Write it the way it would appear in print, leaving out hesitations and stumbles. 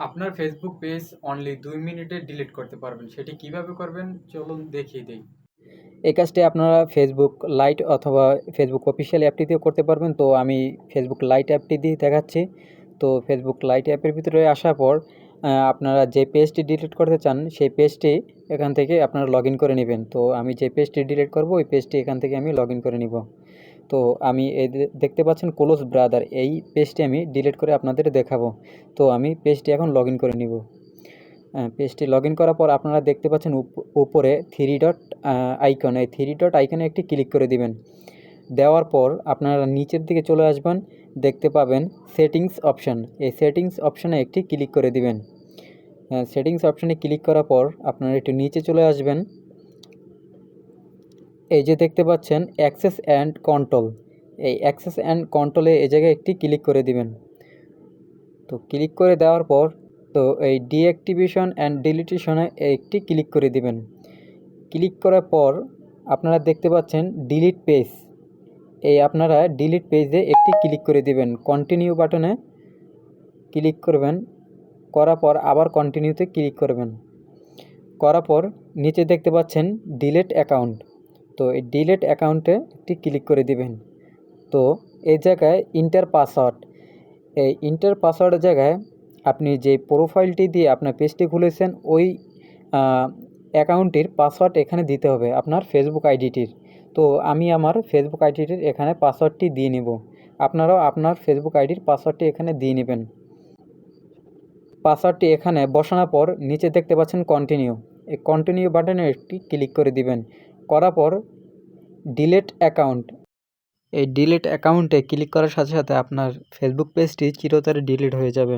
আপনার Facebook page only 2 মিনিটে delete করতে পারবেন। সেটি কিভাবে করবেন চলুন দেখিয়ে দেই। এই কাজটি আপনারা ফেসবুক লাইট অথবা ফেসবুক অফিসিয়াল অ্যাপটি দিয়েও করতে পারবেন। তো আমি ফেসবুক লাইট অ্যাপটি দিয়ে দেখাচ্ছি। তো ফেসবুক লাইট অ্যাপের ভিতরে আসার পর আপনারা যে পেজটি ডিলিট করতে চান সেই পেজটি এখান থেকে আপনারা লগ ইন করে নেবেন। তো আমি যে পেজটি ডিলিট করব ওই পেজটি এখান থেকে আমি লগ ইন করে নিব। তো আমি এই দেখতে পাচ্ছেন ক্লোজ ব্রাদার, এই পেজটি আমি ডিলিট করে আপনাদের দেখাবো। তো আমি পেজটি এখন লগ ইন করে নিব। পেজটি লগ ইন করার পর আপনারা দেখতে পাচ্ছেন উপরে থ্রি ডট আইকন, এই থ্রি ডট আইকনে একটি ক্লিক করে দিবেন। দেওয়ার পর আপনারা নিচের দিকে চলে আসবেন, দেখতে পাবেন সেটিংস অপশান, এই সেটিংস অপশানে একটি ক্লিক করে দিবেন। সেটিংস অপশানে ক্লিক করার পর আপনারা একটু নিচে চলে আসবেন। এই যে দেখতে পাচ্ছেন অ্যাক্সেস অ্যান্ড কন্ট্রোল, এই অ্যাক্সেস অ্যান্ড কন্ট্রোলে এই জায়গায় একটি ক্লিক করে দিবেন। তো ক্লিক করে দেওয়ার পর তো এই ডিঅ্যাক্টিভেশন অ্যান্ড ডিলিটেশনে একটি ক্লিক করে দিবেন। ক্লিক করার পর আপনারা দেখতে পাচ্ছেন ডিলিট পেজ, এই আপনারা ডিলিট পেজে একটি ক্লিক করে দিবেন। কন্টিনিউ বাটনে ক্লিক করবেন, করার পর আবার কন্টিনিউতে ক্লিক করবেন। করার পর নিচে দেখতে পাচ্ছেন ডিলিট অ্যাকাউন্ট, তো এই ডিলিট অ্যাকাউন্টে একটি ক্লিক করে দিবেন। তো এই জায়গায় ইন্টার পাসওয়ার্ড, এই ইন্টার পাসওয়ার্ডের জায়গায় আপনি যে প্রোফাইলটি দিয়ে আপনার পেজটি খুলেছেন ওই অ্যাকাউন্টটির পাসওয়ার্ড এখানে দিতে হবে আপনার ফেসবুক আইডিটির। তো আমি আমার ফেসবুক আইডিটির এখানে পাসওয়ার্ডটি দিয়ে নেব। আপনারাও আপনার ফেসবুক আইডির পাসওয়ার্ডটি এখানে দিয়ে নেবেন। পাসওয়ার্ডটি এখানে বসানোর পর নিচে দেখতে পাচ্ছেন কন্টিনিউ, এই কন্টিনিউ বাটনে একটি ক্লিক করে দিবেন। করার পর ডিলিট অ্যাকাউন্ট, এই ডিলিট অ্যাকাউন্টে ক্লিক করার সাথে সাথে আপনার ফেসবুক পেজটি চিরতরে ডিলিট হয়ে যাবে।